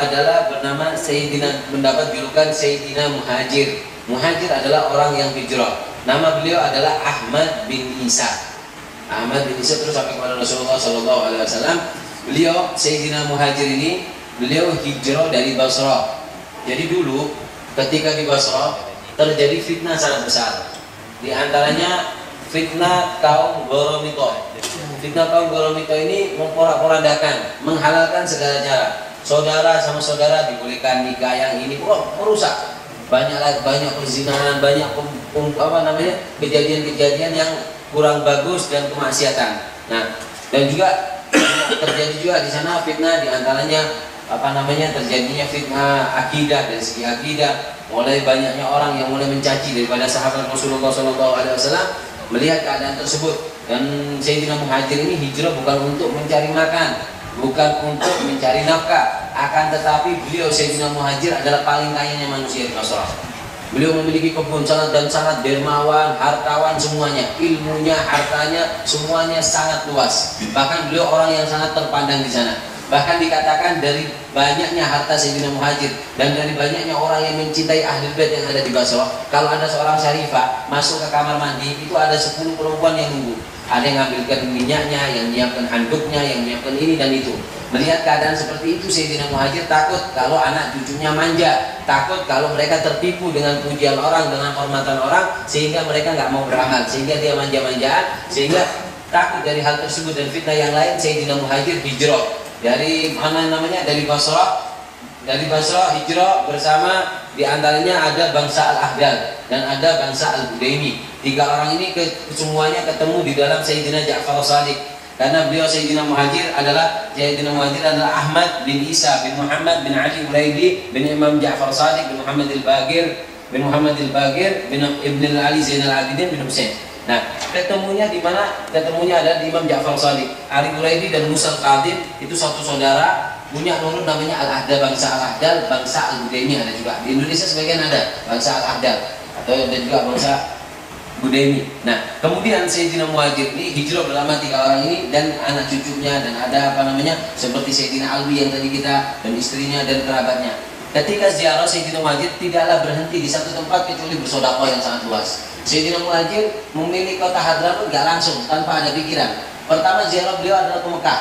adalah bernama Sayyidina, mendapat julukan Sayyidina Muhajir. Muhajir adalah orang yang hijrah. Nama beliau adalah Ahmad bin Isa. Ahmad bin Isa terus sampai kepada Rasulullah SAW. Beliau Sayyidina Muhajir ini, beliau hijrah dari Basrah. Jadi dulu ketika di Basrah terjadi fitnah sangat besar. Di antaranya fitnah kaum Goromito. Fitnah kaum Goromito ini memporak-porandakan, menghalalkan segala cara. Saudara sama saudara dibolehkan nikah, yang ini merusak. Banyak perzinahan, banyak kejadian-kejadian yang kurang bagus dan kemaksiatan. Nah, dan juga terjadi juga di sana fitnah, di antaranya terjadinya fitnah akidah. Dari segi akidah, mulai banyaknya orang yang mulai mencaci daripada sahabat Rasulullah SAW melihat keadaan tersebut. Dan Sayyidina Muhajir ini hijrah bukan untuk mencari makan, bukan untuk mencari nafkah, akan tetapi beliau Sayyidina Muhajir adalah paling kayanya manusia di Basrah. Beliau memiliki kebun sangat dermawan, hartawan semuanya, ilmunya, hartanya semuanya sangat luas. Bahkan beliau orang yang sangat terpandang di sana. Bahkan dikatakan dari banyaknya harta Sayyidina Muhajir dan dari banyaknya orang yang mencintai Ahlul Bait yang ada di Basrah, kalau ada seorang syarifah masuk ke kamar mandi, itu ada 10 perempuan yang nunggu. Ada yang ngambilkan minyaknya, yang menyiapkan handuknya, yang menyiapkan ini dan itu. Melihat keadaan seperti itu, Sayyidina Muhajir takut kalau anak cucunya manja, takut kalau mereka tertipu dengan pujian orang, dengan hormatan orang, sehingga mereka nggak mau beramal, sehingga dia manja-manjaan, sehingga takut dari hal tersebut dan fitnah yang lain. Sayyidina Muhajir hijrah dari dari Basrah hijrah bersama, diantaranya ada bangsa Al-Ahdal dan ada bangsa Al-Budaimi. 3 orang ini semuanya ketemu di dalam Sayyidina Ja'far Shadiq, karena beliau Sayyidina Muhajir adalah Ahmad bin Isa bin Muhammad bin Ali Ulaidi bin Imam Ja'far Shadiq bin Muhammad al-Baqir bin Ibn Ali Zainal Abidin bin Husain. Nah, ketemunya di mana? Ketemunya ada di Imam Ja'far Shadiq. Ali Ulaidi dan Musa al-Qadim itu satu saudara, punya nurun namanya Al-Ahdal, bangsa Al-Ahdal, bangsa Al-Budaimi ada juga. Di Indonesia sebagian ada bangsa Al-Ahdal atau ada juga bangsa Budaimi. Nah, kemudian Sayyidina Muhajir ini hijrah bersama 3 orang ini dan anak cucunya, dan ada seperti Sayyidina Alwi yang tadi kita, dan istrinya dan kerabatnya. Ketika ziarah, Sayyidina Muhajir tidaklah berhenti di satu tempat kecuali bersedekah yang sangat luas. Sayyidina Muhajir memilih kota Hadramut gak langsung, tanpa ada pikiran. Pertama ziarah beliau adalah ke Mekah,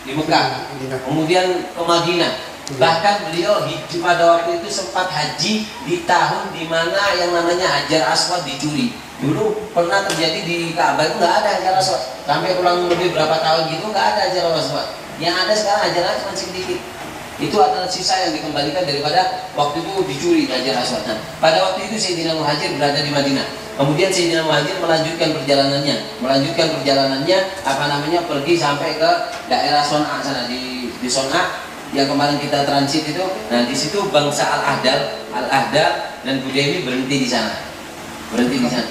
di Mekah, kemudian ke Madinah. Bahkan beliau pada waktu itu sempat haji di tahun dimana yang namanya Hajar Aswad dicuri. Dulu pernah terjadi di Ka'bah itu nggak ada Hajar Aswad, sampai kurang lebih berapa tahun gitu nggak ada Hajar Aswad. Yang ada sekarang Hajar Aswad cuma sedikit. Itu adalah sisa yang dikembalikan daripada waktu itu dicuri Hajar Aswad. Nah, pada waktu itu Sayyidina Muhajir berada di Madinah. Kemudian Sayyidina Muhajir melanjutkan perjalanannya pergi sampai ke daerah Son'a sana, di Son'a yang kemarin kita transit itu. Nah, di situ bangsa Al-Ahdal dan Budaimi berhenti di sana.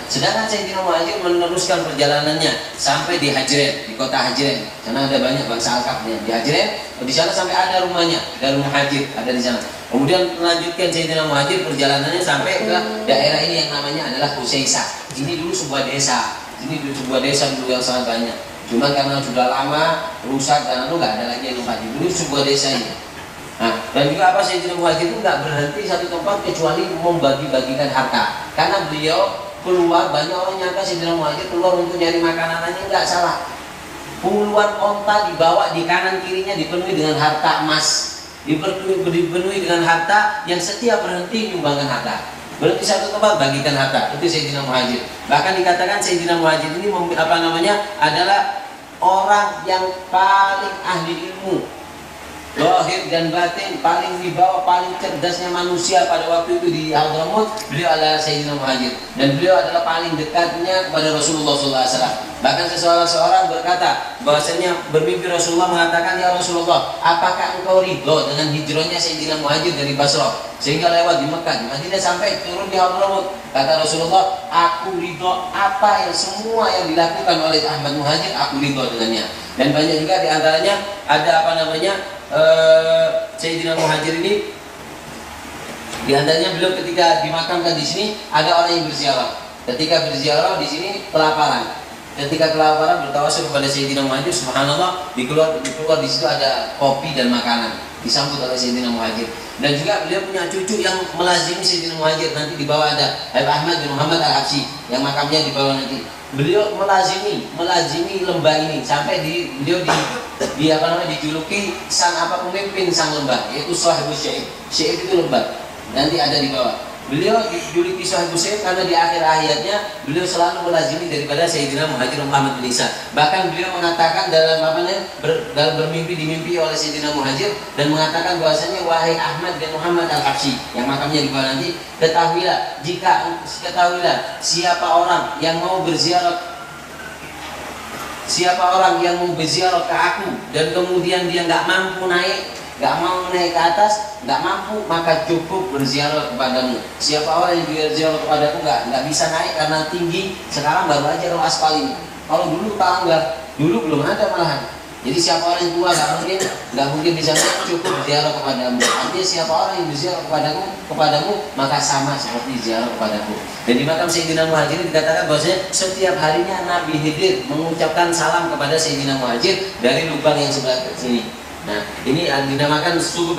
Sedangkan Sayyidina Muhajir meneruskan perjalanannya sampai di Hajren, di kota Hajren. Sana ada banyak bangsa Al-Kafnya. Di Hajren, di sana sampai ada rumahnya, dan Muhajir ada di sana. Kemudian melanjutkan Sayyidina Muhajir perjalanannya sampai ke daerah ini yang namanya adalah Husaisah. Ini dulu sebuah desa. Dulu yang sangat banyak. Cuma karena sudah lama rusak dan nggak ada lagi yang tempatnya. Dulu sebuah desa ini. Nah, dan juga Sayyidina Muhajir itu nggak berhenti satu tempat kecuali membagi-bagikan harta. Karena beliau keluar, banyak orang nyangka Sayyidina Muhajir keluar untuk nyari makanan, nggak salah. Puluhan onta dibawa, di kanan kirinya dipenuhi dengan harta emas, dipenuhi dengan harta yang setiap berhenti menyumbangkan harta. Berhenti satu tempat bagikan harta. Itu Sayyidina Muhajir. Bahkan dikatakan Sayyidina Muhajir ini adalah orang yang paling ahli ilmu, lahir dan batin, paling wibawa, paling cerdasnya manusia pada waktu itu di Hadramut. Beliau adalah Sayyidina Muhajir, dan beliau adalah paling dekatnya kepada Rasulullah SAW. Bahkan seseorang berkata bahwasanya bermimpi Rasulullah mengatakan, "Ya Rasulullah, apakah engkau ridho dengan hijrahnya Sayyidina Muhajir dari Basrah sehingga lewat di Mekah, di Madinah sampai turun di Hadramut?" Kata Rasulullah, "Aku ridho apa yang semua yang dilakukan oleh Ahmad Muhajir, aku ridho dengannya." Dan banyak juga diantaranya ada Sayyidina Muhajir ini, diantaranya beliau ketika dimakamkan di sini ada orang yang berziarah. Ketika berziarah di sini kelaparan. Ketika kelaparan bertawasul kepada Sayyidina Muhajir, subhanallah, di keluar di situ ada kopi dan makanan. disambut oleh Sayyidina Muhajir. Dan juga beliau punya cucu yang melazimi Sayyidina Muhajir. Nanti di bawah ada Habib Ahmad bin Muhammad Al-Habsyi yang makamnya di bawah nanti. Beliau melazimi lembah ini sampai beliau dijuluki sang pemimpin sang lembah, yaitu Shahibus Syaib. Syaib itu lembah. Nanti ada di bawah. Beliau dijuluki Shahibus Syaib karena di akhir hayatnya beliau selalu melazimi daripada Sayyidina Muhajir Muhammad bin Isa. Bahkan beliau mengatakan dalam bermimpi dimimpi oleh Sayyidina Muhajir dan mengatakan bahwasanya wahai Ahmad bin Muhammad Al-Habsyi yang makamnya di bawah nanti, ketahuilah siapa orang yang mau berziarah ke aku dan kemudian dia nggak mau naik ke atas, nggak mampu, maka cukup berziarah kepadamu. Siapa orang yang berziarah kepadaku nggak bisa naik karena tinggi, sekarang baru aja roh aspal ini. Kalau dulu tangga, dulu belum ada malahan. Jadi siapa orang yang tua nggak mungkin bisa naik, cukup berziarah kepadamu. Artinya siapa orang yang berziarah kepadamu maka sama seperti ziarah kepadaku. Dan di makam Sayyidina Muhajir dikatakan bahwasanya setiap harinya Nabi Khidir mengucapkan salam kepada Sayyidina Muhajir dari lubang yang sebelah sini. Nah, ini dinamakan suku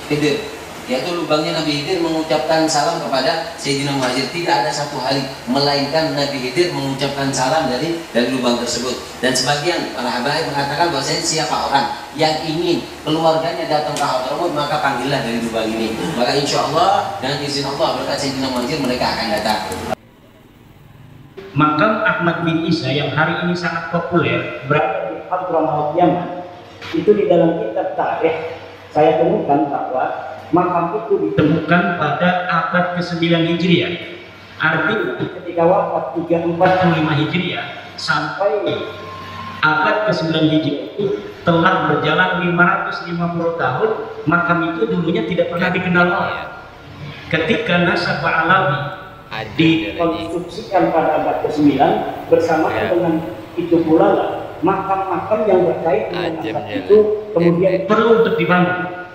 Khidir, yaitu lubangnya Nabi Khidir mengucapkan salam kepada Sayyidina Muhajir. Tidak ada satu hari melainkan Nabi Khidir mengucapkan salam dari lubang tersebut. Dan sebagian para habaib mengatakan bahwasanya siapa orang yang ingin keluarganya datang ke Hadramaut maka panggillah dari lubang ini. Maka insya Allah dengan izin Allah berkat Sayyidina Muhajir mereka akan datang. Makam Ahmad bin Isa yang hari ini sangat populer berada di Hadramaut Yaman, itu di dalam kitab tarikh saya temukan bahwa makam itu ditemukan pada abad ke-9 Hijriah. Artinya ketika wafat 345 Hijriah sampai abad ke-9 Hijriah itu telah berjalan 550 tahun, makam itu dulunya tidak pernah dikenal orang. Ketika Nasab Alawi dikonstruksikan pada abad ke-9 bersamaan dengan itu pula lah makam-makam yang berkait dengan nasab itu kemudian perlu untuk dibangun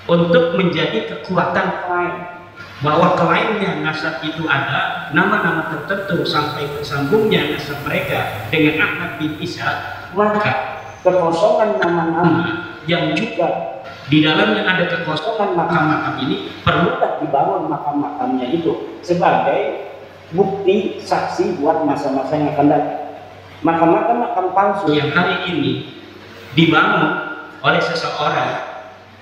untuk menjadi kekuatan klaim bahwa klaimnya nasab itu ada nama-nama tertentu sampai bersambungnya nasab mereka dengan Ahmad bin Isa, maka kekosongan nama-nama yang juga di dalamnya ada kekosongan makam-makam ini perlulah dibangun makam-makamnya itu sebagai bukti saksi buat masa-masa yang akan datang. Makam-makam palsu yang hari ini dibangun oleh seseorang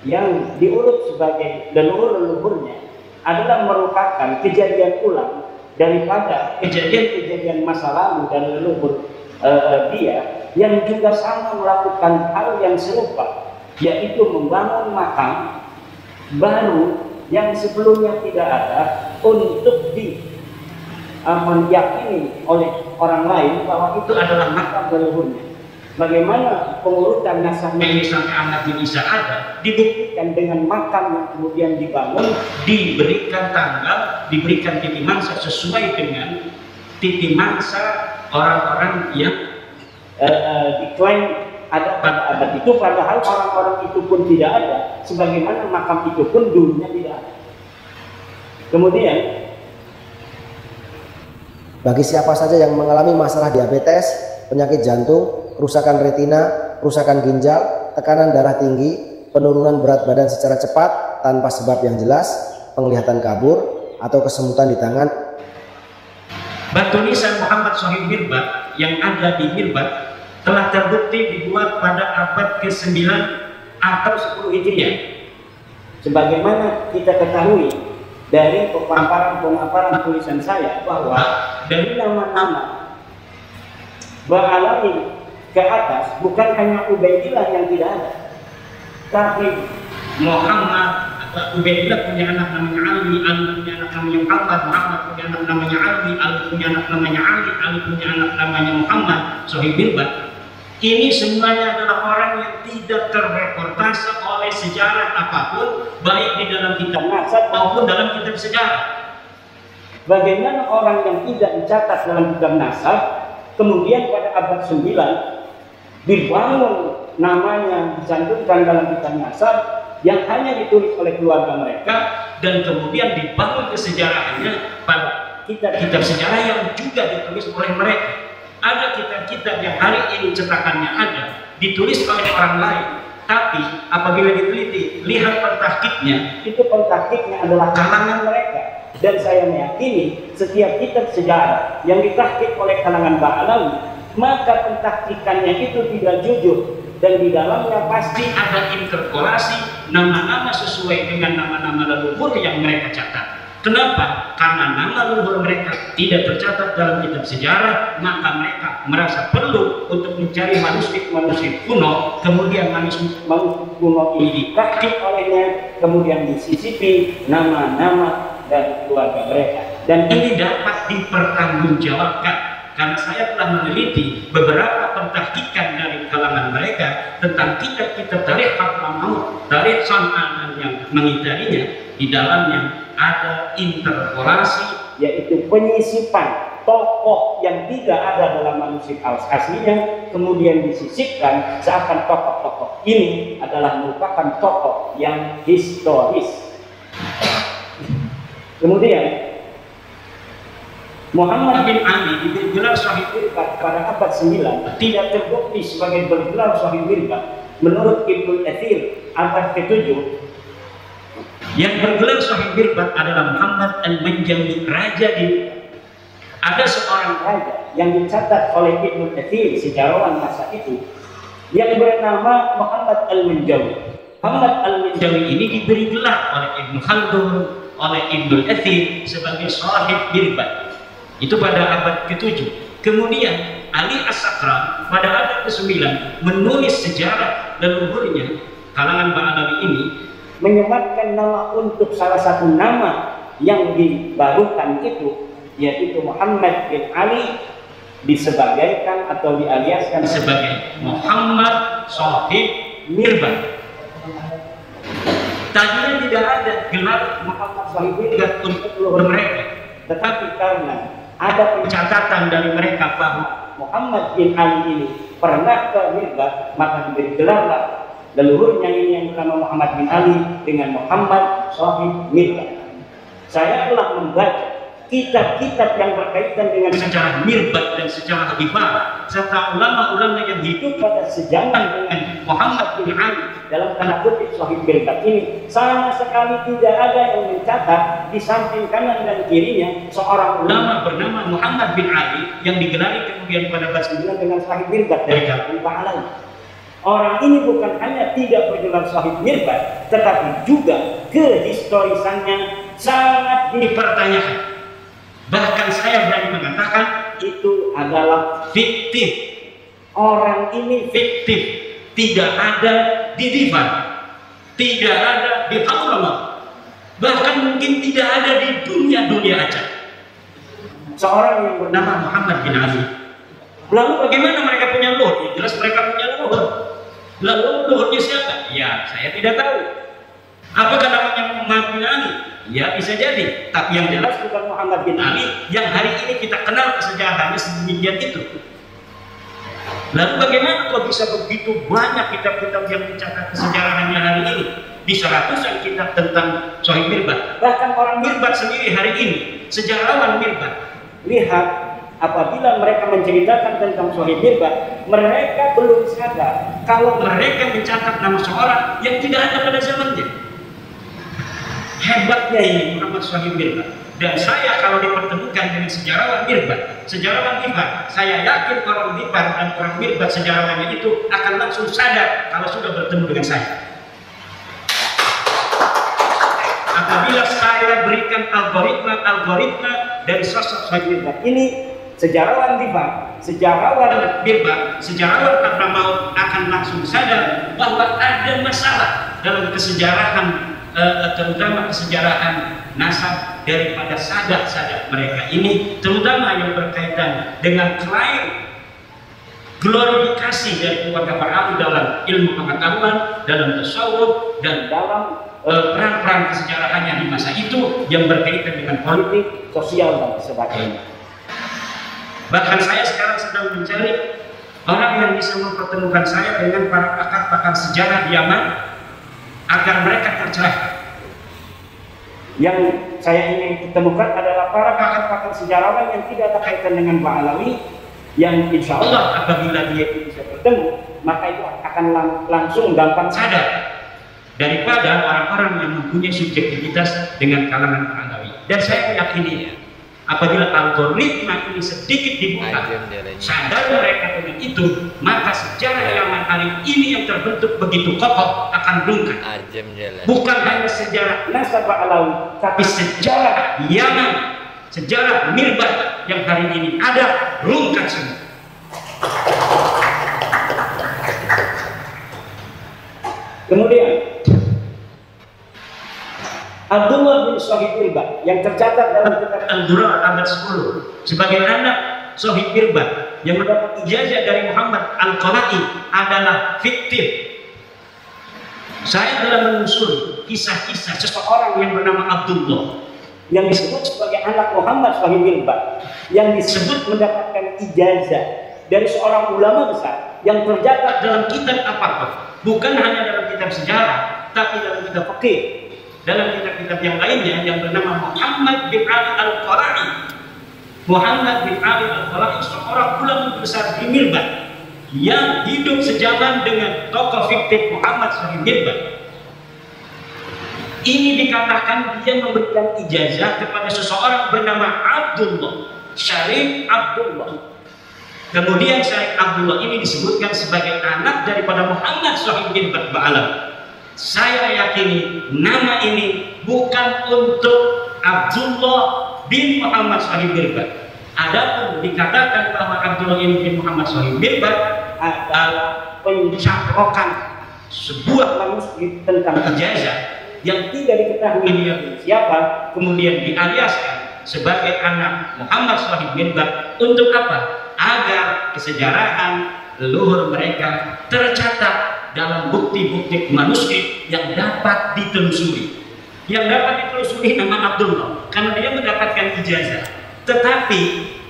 yang diurut sebagai leluhur-leluhurnya adalah merupakan kejadian ulang daripada kejadian-kejadian masa lalu dan leluhur dia yang juga sama melakukan hal yang serupa, yaitu membangun makam baru yang sebelumnya tidak ada untuk diyakini oleh orang lain bahwa itu adalah makam leluhurnya. Bagaimana pengurutan nasabnya ini sampai Ahmad bin Isa ada dibuktikan dengan makam yang kemudian dibangun, diberikan tanggal, diberikan titi mangsa sesuai dengan titi mangsa orang-orang yang diklaim ada pada abad itu, padahal orang-orang itu pun tidak ada, sebagaimana makam itu pun dulunya tidak ada. Kemudian bagi siapa saja yang mengalami masalah diabetes, penyakit jantung, kerusakan retina, kerusakan ginjal, tekanan darah tinggi, penurunan berat badan secara cepat tanpa sebab yang jelas, penglihatan kabur, atau kesemutan di tangan. Batu nisan Muhammad Sohib Mirbat yang ada di Mirbat telah terbukti dibuat pada abad ke-9 atau 10 Hijriah. Sebagaimana kita ketahui dari pemaparan tulisan saya bahwa dari nama-nama Ba'alawi ke atas bukan hanya Ubaidillah yang tidak ada, tapi Muhammad atau Ubaidillah punya anak namanya Ali, Ali punya anak namanya Muhammad, Muhammad punya anak namanya Ali, Ali punya anak namanya Ali, Ali punya anak namanya Muhammad Sohib Mirbat. Ini semuanya adalah orang yang tidak terreportase oleh sejarah apapun, baik di dalam kitab nasab maupun dalam kitab sejarah. Bagaimana orang yang tidak dicatat dalam kitab nasab kemudian pada abad 9 dibangun namanya, dicantumkan dalam kitab nasab yang hanya ditulis oleh keluarga mereka, dan kemudian dibangun kesejarahannya pada kitab-kitab sejarah yang juga ditulis oleh mereka. Ada kitab-kitab yang hari ini cetakannya ada, ditulis oleh orang lain, Tapi apabila diteliti, lihat pentahkiknya, itu pentahkiknya adalah kalangan mereka. Dan saya meyakini setiap kitab sejarah yang ditahkik oleh kalangan Ba'alawi, maka pentahkikannya itu tidak jujur, dan di dalamnya pasti ada interpolasi nama-nama sesuai dengan nama-nama leluhur yang mereka catat. Kenapa? Karena nama leluhur mereka tidak tercatat dalam kitab sejarah, maka mereka merasa perlu untuk mencari manuskrip kuno, kemudian manuskrip kuno ini ditahkik olehnya, kemudian disisipi nama-nama dan keluarga mereka. Dan ini dapat dipertanggungjawabkan. Karena saya telah meneliti beberapa pentahkikan dari kalangan mereka tentang kitab-kitab tarikh Hadramaut, tarikh San'an yang mengitarinya, di dalamnya ada interpolasi, yaitu penyisipan tokoh yang tidak ada dalam manuskrip aslinya, kemudian disisipkan seakan tokoh-tokoh ini adalah merupakan tokoh yang historis. Kemudian Muhammad bin Ali diberi gelar Shahid Mirbat pada abad 9, tidak terbukti sebagai bergelar Shahid Mirbat. Menurut Ibnu Katsir abad ke-7, yang bergelar Shahid Mirbat adalah Muhammad Al-Manjawi, raja di ada seorang raja yang dicatat oleh Ibnu Katsir, sejarawan masa itu, yang bernama Muhammad Al-Manjawi. Muhammad Al-Manjawi ini diberi gelar oleh Ibnu Khaldun, oleh Ibnu Katsir sebagai Shahid Mirbat. Itu pada abad ke-7. Kemudian Ali As-Sakran pada abad ke-9 menulis sejarah leluhurnya, kalangan Ba'alawi ini, menyematkan nama untuk salah satu nama yang dibarukan itu, yaitu Muhammad bin Ali, disebagaikan atau dialiaskan sebagai Muhammad Shahid Mirbat. Tadinya tidak ada gelar Muhammad Shahid Mirbat untuk seluruh mereka, tetapi karena ada pencatatan dari mereka bahwa Muhammad bin Ali ini pernah ke Mirbat, maka diberi gelarlah leluhurnya ini yang bernama Muhammad bin Ali dengan Muhammad Shahid Mirbat. Saya telah membaca kitab-kitab yang berkaitan dengan sejarah Mirbat dan sejarah Hifar, serta ulama-ulama yang hidup pada sejaman dengan Muhammad bin Ali dalam tanda kutip Shahid Mirbat ini, sama sekali tidak ada yang mencatat di samping kanan dan kirinya seorang ulama bernama Muhammad bin Ali yang digelari kemudian pada abad 9 dengan Shahid Mirbat dari kalangan Ba'alawi. Orang ini bukan hanya tidak bergelar Shahid Mirbat, tetapi juga kehistorisannya sangat dipertanyakan. Bahkan saya berani mengatakan itu adalah fiktif. Orang ini fiktif, tidak ada di Difan, tidak ada di Hadramaut, bahkan mungkin tidak ada di dunia acak. Seorang yang bernama Muhammad bin Ali. Lalu bagaimana mereka punya leluhur? Jelas mereka punya leluhur. Lalu leluhurnya siapa? Ya, saya tidak tahu. Apakah namanya Muhammad bin Ali? Ya, bisa jadi. Tapi yang jelas bukan Muhammad bin Ali yang hari ini kita kenal kesejarahannya sedemikian itu. Lalu bagaimana kok bisa begitu banyak kitab-kitab yang mencatat kesejarahannya hari ini? Bisa ratusan kitab tentang Shahid Mirbat. Bahkan orang Mirbat sendiri hari ini, sejarawan Mirbat, lihat apabila mereka menceritakan tentang Shahid Mirbat, mereka belum sadar kalau mereka mencatat nama seorang yang tidak ada pada zamannya. Hebatnya ini Muhammad Shahid Mirbat. Dan saya kalau dipertemukan dengan sejarawan Mirbat, sejarawan Hifar, saya yakin orang Hifar dan orang Mirbat sejarawannya itu akan langsung sadar kalau sudah bertemu dengan saya. Apabila saya berikan algoritma dari sosok Shahid Mirbat ini, sejarawan Hifar, sejarawan Mirbat, sejarawan Hadramaut akan langsung sadar bahwa ada masalah dalam kesejarahan, terutama kesejarahan nasab daripada sadat-sadat mereka ini, terutama yang berkaitan dengan klaim glorifikasi dari keluarga Ba'alawi dalam ilmu pengetahuan, dalam tasawuf, dan dalam peran-peran kesejarahannya di masa itu yang berkaitan dengan politik, sosial, dan sebagainya. Bahkan saya sekarang sedang mencari orang yang bisa mempertemukan saya dengan para pakar-pakar sejarah di Yaman agar mereka tercerahkan. Yang saya ingin temukan adalah para pakar-pakar sejarawan yang tidak ada kaitan dengan Ba'alawi, yang insya Allah apabila dia bisa bertemu, maka itu akan akan langsung gampang sadar daripada orang-orang yang mempunyai subjektivitas dengan kalangan Alawi. Dan saya meyakini ya, apabila algoritma ini sedikit dibuka, sadar mereka dengan itu, maka sejarah Yaman hari ini yang terbentuk begitu kokoh akan rungkat. Bukan hanya sejarah Nasabah Alawi, tapi sejarah Yaman, sejarah Mirbat yang hari ini ada, rungkat semua. Kemudian Abdullah bin Shahib Mirbat yang tercatat dalam kitab Al-Durar abad 10 sebagai anak Shahib Mirbat yang mendapat ijazah dari Muhammad Al-Qala'i adalah fiktif. Saya telah menelusuri kisah-kisah seseorang yang bernama Abdullah yang disebut sebagai anak Muhammad Shahib Mirbat, yang disebut mendapatkan ijazah dari seorang ulama besar yang tercatat dalam kitab apapun, bukan hanya dalam kitab sejarah, tapi dalam kitab fikih, dalam kitab-kitab yang lainnya yang bernama Muhammad bin Ali Al-Qala'i. Muhammad bin Ali Al-Qala'i seorang ulama besar di Mirbat yang hidup sejaman dengan tokoh fiktif Muhammad Shahib Mirbat. Ini dikatakan dia memberikan ijazah kepada seseorang bernama Abdullah, Syarif Abdullah. Kemudian Syarif Abdullah ini disebutkan sebagai anak daripada Muhammad Shahib Mirbat Ba'alam. Saya yakini nama ini bukan untuk Abdullah bin Muhammad Shahib Mirbat. Adapun dikatakan bahwa Abdullah bin Muhammad Shahib Mirbat adalah pencaprokan sebuah manuskrip tentang ijazah yang tidak diketahui dia siapa, kemudian dialiaskan sebagai anak Muhammad Shahib Mirbat. Untuk apa? Agar kesejarahan leluhur mereka tercatat dalam bukti-bukti manuskrip yang dapat ditelusuri. Yang dapat ditelusuri nama Abdullah karena dia mendapatkan ijazah. Tetapi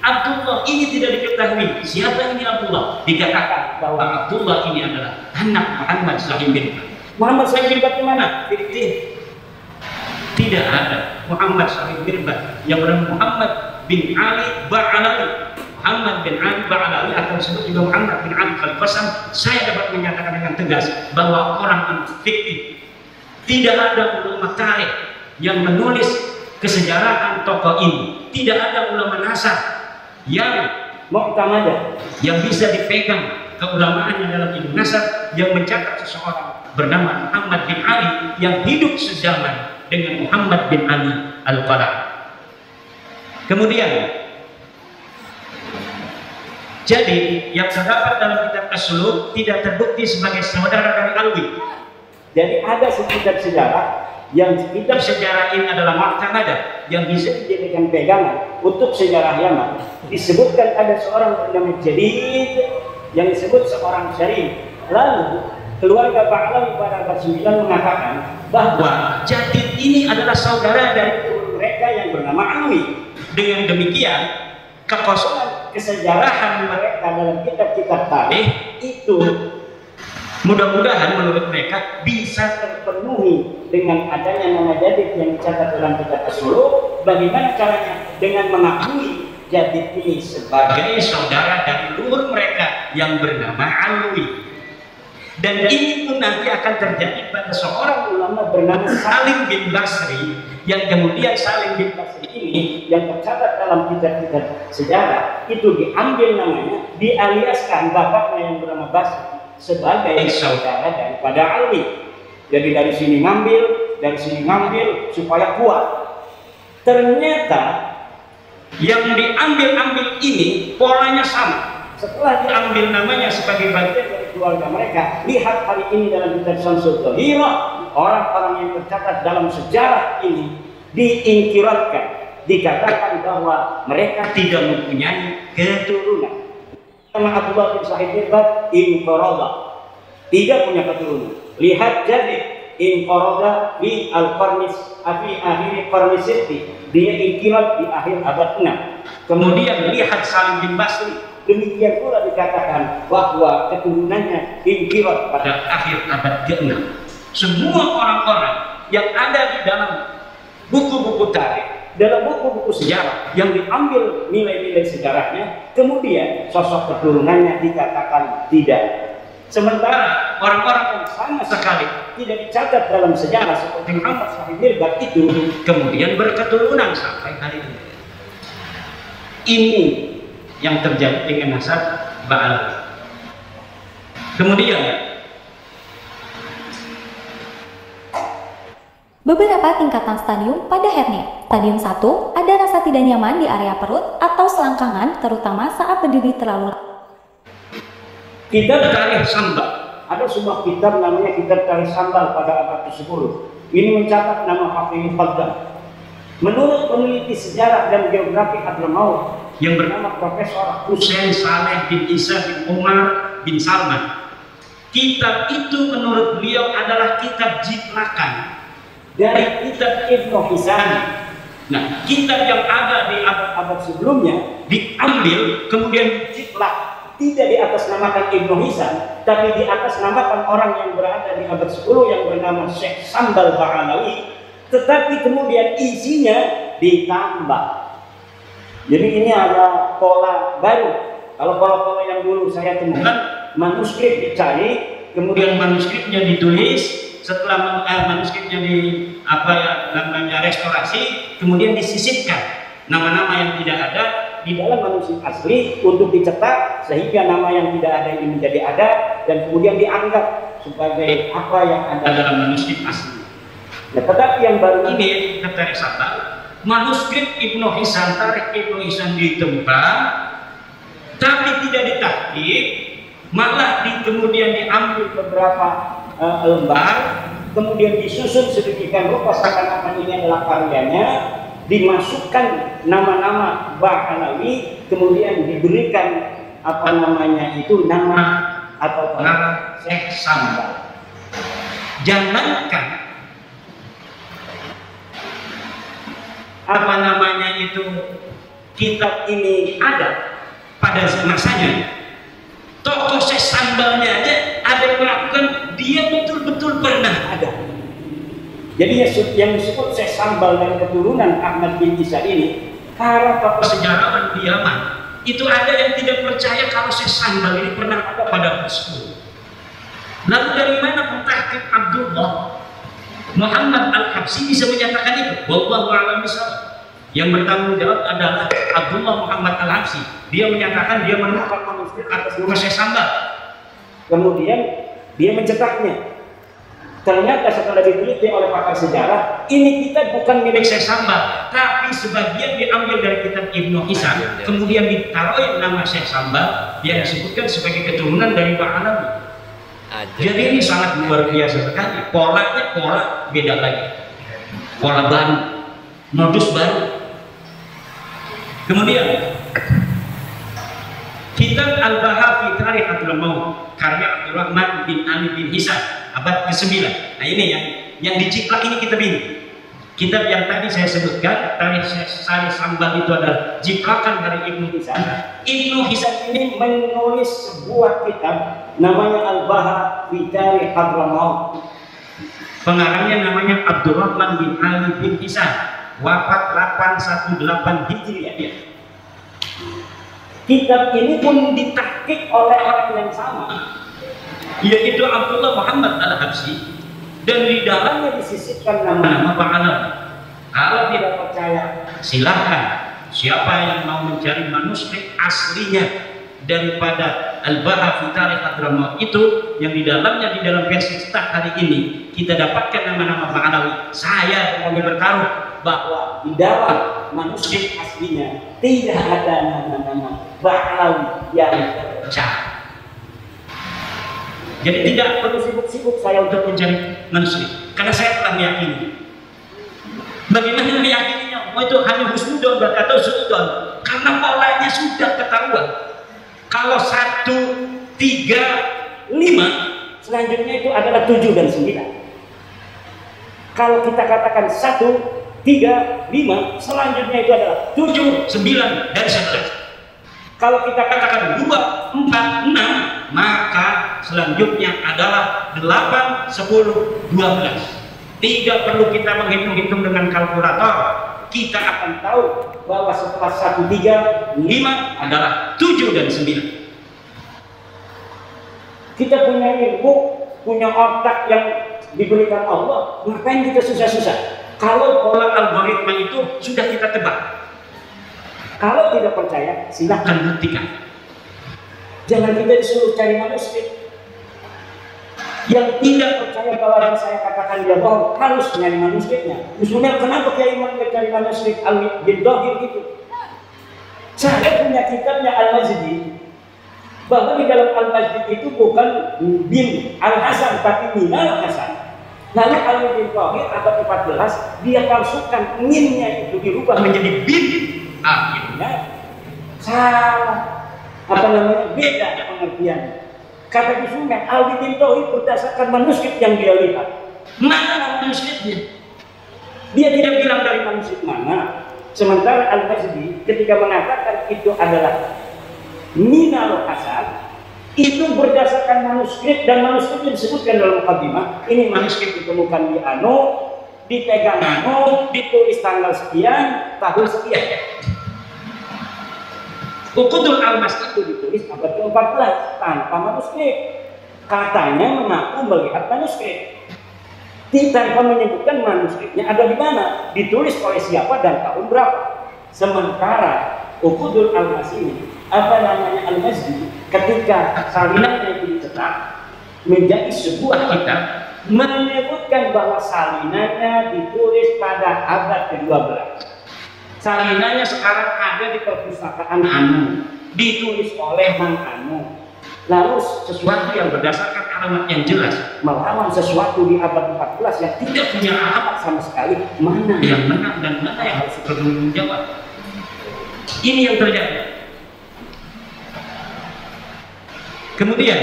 Abdullah ini tidak diketahui siapa ini Abdullah. Dikatakan bahwa Abdullah ini adalah anak Muhammad Shahib Mirbat. Muhammad Shahib Mirbat di mana? Tidak ada Muhammad Shahib Mirbat yang bernama Muhammad bin Ali Ba'alawi. Muhammad bin Ali Ba'alawi atau disebut juga Muhammad bin Ali Al-Qasam. Saya dapat menyatakan dengan tegas bahwa orang ini fiktif. Tidak ada ulama tarikh yang menulis kesejarahan tokoh ini. Tidak ada ulama nasab yang mu'tamadah, yang bisa dipegang keulamaannya dalam ilmu nasab, yang mencatat seseorang bernama Muhammad bin Ali yang hidup sejaman dengan Muhammad bin Ali Al-Qala'i. Kemudian jadi yang terdapat dalam kitab As-Suluk tidak terbukti sebagai saudara dari Alwi. Jadi ada sekitar sejarah yang kitab sejarah ini adalah mu'tamadah yang bisa dijadikan pegangan untuk sejarah Yaman. Disebutkan ada seorang bernama Jadid yang disebut seorang syarif. Lalu keluarga Ba'alawi pada abad 9 mengatakan bahwa Jadid ini adalah saudara dari mereka yang bernama Alwi. Dengan demikian kekosongan kesejarahan mereka dalam kitab-kitab tarikh itu mudah-mudahan menurut mereka bisa terpenuhi dengan adanya nama Jadid yang dicatat dalam kitab As-Suluk. Bagaimana caranya? Dengan mengakui Jadid ini sebagai saudara dari leluhur mereka yang bernama Alwi. Dan ini pun nanti akan terjadi pada seorang ulama bernama Salim bin Basri, yang kemudian Salim bin Basri ini yang tercatat dalam kitab-kitab sejarah itu diambil namanya, dialiaskan bapaknya yang bernama Basri sebagai saudara daripada Alwi. Jadi dari sini ngambil supaya kuat. Ternyata yang diambil ini polanya sama. Setelah diambil namanya sebagai bagian dari keluarga mereka, lihat hari ini dalam kitab Syamsul Dhahirah, orang-orang yang tercatat dalam sejarah ini diingkiratkan, dikatakan bahwa mereka tidak mempunyai keturunan. Nama Abdullah bin Shahib Mirbat inqarada, tidak punya keturunan. Lihat jadi inqarada di al-qarnis fi akhir qarnis sitti, dia ingkirat di akhir abad 6. Kemudian lihat Salim bin Basri, demikian pula dikatakan bahwa keturunannya ingkirat pada akhir abad ke-6. Semua orang-orang yang ada di dalam buku-buku tarikh, dalam buku-buku sejarah yang diambil nilai-nilai sejarahnya, kemudian sosok keturunannya dikatakan tidak. Sementara orang-orang yang sama sekali tidak dicatat dalam sejarah seperti Muhammad Sahib Mirbad itu kemudian berketurunan sampai hari ini. Ini yang terjadi dengan nasab Ba'alawi. Kemudian beberapa tingkatan stadium pada hernia. Stadium 1 ada rasa tidak nyaman di area perut atau selangkangan, terutama saat berdiri terlalu lama. Kitab Tarikh Sambal, ada sebuah kitab namanya Kitab Tarikh Sambal pada abad ke-10. Ini mencatat nama Hafidh Faddal. Menurut peneliti sejarah dan geografi Hadramaut yang bernama Profesor Hussein Saleh bin Isa bin Umar bin Salman, kitab itu menurut beliau adalah kitab jiplakan dari kitab Ibnu Hisan. Nah, kitab yang ada di abad-abad sebelumnya diambil kemudian jiplak, tidak di atas namakan Ibnu Hisan, tapi di atas namakan orang yang berada di abad 10 yang bernama Syekh Sambal Ba'alawi, tetapi kemudian isinya ditambah. Jadi ini ada pola baru. Kalau pola-pola yang dulu saya temukan, manuskrip dicari, kemudian manuskripnya ditulis, setelah manuskripnya restorasi, kemudian disisipkan nama-nama yang tidak ada di dalam manuskrip asli untuk dicetak sehingga nama yang tidak ada ini menjadi ada dan kemudian dianggap sebagai apa yang ada dalam manuskrip asli. Nah, tetapi yang baru ini kita Tarikh Sambal, manuskrip Ibnu Hisan, Tarikh Ibnu Hisan ditemukan, tapi tidak ditahqiq, malah kemudian diambil beberapa lembar, kemudian disusun sedemikian rupa seakan-akan ini adalah karyanya, dimasukkan nama-nama Ba'alawi, kemudian diberikan apa namanya itu nama atau nama Syekh Sambal. Jangankan apa namanya itu kitab ini ada pada masanya, tokoh Syekh Sambalnya aja ada yang melakukan, dia betul-betul pernah ada. Jadi yang disebut Syekh Sambal dan keturunan Ahmad bin Isa ini, para tokoh sejarawan di Yaman itu ada yang tidak percaya kalau Syekh Sambal ini pernah ada pada Rasul. Lalu dari mana pentahqiq Abdullah Muhammad Al-Habsyi bisa menyatakan itu? Wallahu a'lam bishawab. Yang bertanggung jawab adalah Abdullah Muhammad Al-Habsyi. Dia menyatakan dia menemukan manuskrip atas nama Syekh Sambal. Kemudian dia mencetaknya. Ternyata setelah diteliti oleh pakar sejarah, ini kitab bukan milik Syekh Sambal, tapi sebagian diambil dari kitab Ibnu Hisan, kemudian ditaruh nama Syekh Sambal yang disebutkan sebagai keturunan dari Ba'alawi. Jadi ini sangat luar biasa sekali. Polanya pola beda lagi, pola baru, modus baru. Kemudian kitab Al-Bahafi Tarikh Hadramaut karya Abdurrahman bin Ali bin Hisan abad ke-9. Nah ini yang diciplak ini kitab ini. Kitab yang tadi saya sebutkan, Tarikh Sambal itu adalah jiplakan dari Ibnu Hisan. Ibnu Hisan ini menulis sebuah kitab namanya Al-Bahafi Tarikh Hadramaut. Pengarangnya namanya Abdurrahman bin Ali bin Hisan, wafat 818 Hijriah. Kitab ini pun ditahqiq oleh orang yang sama, yaitu Abdullah Muhammad Al-Habsyi, dan di dalamnya disisipkan nama-nama Ba'alawi. Kalau tidak percaya, silahkan. Siapa yang mau mencari manuskrip aslinya daripada Al-Bahafi Tarikh Hadramaut itu, yang di dalamnya di dalam versi cetak hari ini kita dapatkan nama-nama Ba'alawi. Saya mau bertaruh bahwa di dalam manuskrip aslinya tidak ada nama-nama Ba'alawi yang terpercaya. Jadi tidak perlu sibuk-sibuk saya untuk mencari manuskrip, karena saya telah meyakini. Bagaimana meyakininya? Oh, itu hanya husnudon atau suudon, karena polanya sudah ketahuan. Kalau 1, 3, 5, selanjutnya itu adalah 7 dan 9. Kalau kita katakan 1, 3, 5, selanjutnya itu adalah 7, 9, dan 11. Kalau kita katakan 2, 4, 6, maka selanjutnya adalah 8, 10, 12. Tidak perlu kita menghitung-hitung dengan kalkulator. Kita akan tahu bahwa setelah 1, 3, 5 adalah 7 dan 9. Kita punya ilmu, punya otak yang diberikan Allah, ngapain kita susah-susah? Kalau pola algoritma itu sudah kita tebak. Kalau tidak percaya, silahkan buktikan. Jangan kita disuruh cari manuskrip. Yang tidak percaya kalau yang saya katakan dia bohong, harus nyari manuskripnya. Usulnya kenapa Kiai Imam cari manuskrip bin Dohir itu? Saya punya kitabnya Al-Majdi, bahwa di dalam Al-Majdi itu bukan bin Al-Hasan, tapi Minal Hasan. Lalu Ali bin Dohir abad 14, dia palsukan minnya itu dirubah menjadi bin. Akhirnya salah, beda pengertian. Kata di sungai, Ali bin Dohir berdasarkan manuskrip yang dia lihat. Mana manuskripnya? Dia tidak bilang dari manuskrip mana. Sementara Al-Majdi ketika mengatakan itu adalah Minal Hasan, itu berdasarkan manuskrip, dan manuskrip yang disebutkan dalam mukadimah. Ini manuskrip ditemukan di Ano, dipegang Ano, ditulis tanggal sekian, tahun sekian. Uqudul Almas itu ditulis abad ke-14 tanpa manuskrip. Katanya mengaku melihat manuskrip, tanpa menyebutkan manuskripnya ada di mana, ditulis oleh siapa dan tahun berapa. Sementara Uqudul Almas ini, Al-Majdi, ketika salinannya itu dicetak menjadi sebuah kitab, menyebutkan bahwa salinannya ditulis pada abad ke-12. Salinannya sekarang ada di perpustakaan Anu, ditulis oleh Mang Anu. Lalu sesuatu yang berdasarkan alamat yang jelas melawan sesuatu di abad 14 yang tidak punya alamat sama sekali, mana yang benar dan mana yang harus bertanggung jawab. Ini yang terjadi. Kemudian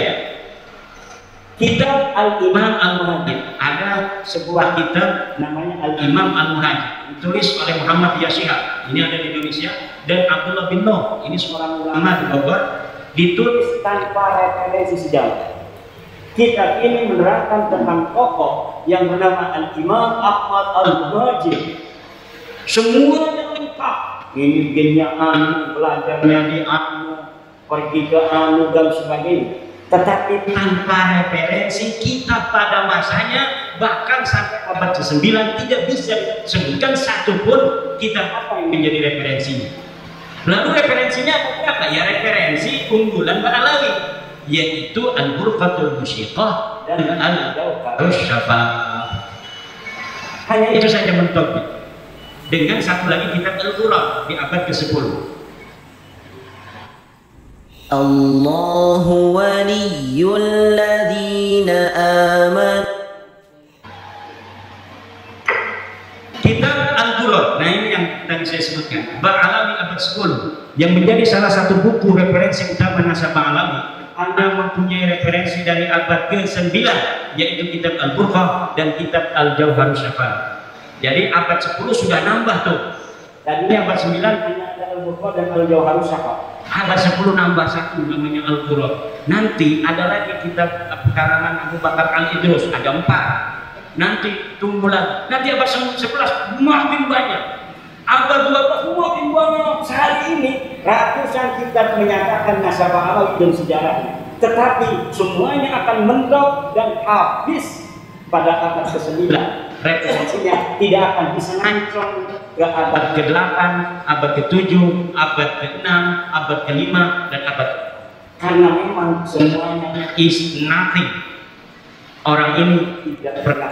kitab Al-Imam Al-Muhajir, ada sebuah kitab namanya Al-Imam Al-Muhajir, ditulis oleh Muhammad Yashihab, ini ada di Indonesia, dan Abdullah bin Noh, ini seorang ulama di Bogor, ditulis tanpa referensi sejarah. Kitab ini menerangkan tentang tokoh yang bernama Al-Imam Ahmad Al-Muhajir. Semuanya lengkap. Ini gennya Anu, belajarnya di Anu, pergi ke Anu dan sebagainya. Tetapi tanpa referensi, kita pada masanya bahkan sampai abad ke-9 tidak bisa disebutkan satupun kitab apa yang menjadi referensinya. Lalu referensinya apa? Ya referensi unggulan Ba'alawi, yaitu Al-Burqatul Musyiqah dan Al-Jawharus Syafah. Hanya itu saja mentoknya. Dengan satu lagi kitab Al-Qur'an di abad ke-10. Allahu waliyyul ladzina amanu. Kitab Al-Qur'an, nah ini yang tadi saya sebutkan, Ba'alawi abad 10, yang menjadi salah satu buku referensi utama nasab Ba'alawi. Anda mempunyai referensi dari abad ke-9, yaitu kitab Al-Burqah dan kitab Al-Jawharus Syafah. Jadi abad 10 sudah nambah tuh. Dan ini abad 9 hanya ada Al-Burqah dan Al-Jawharus Syafah. Abad 10 nambah satu namanya Al-Qur'an. Nanti ada lagi kitab karangan Abu Bakar Al-Idrus, ada 4. Nanti tunggu lagi. Nanti abad 11 makin banyak. Abad 12 makin banyak. Sehari ini ratusan kitab menyatakan nasab Ba'alawi dan sejarahnya. Tetapi semuanya akan mentok dan habis pada abad ke-9. Referensinya tidak akan bisa ngancong ke abad ke-8, abad ke-7, abad ke-6, abad ke-5, dan abad karena memang semuanya is nothing. Orang ini tidak pernah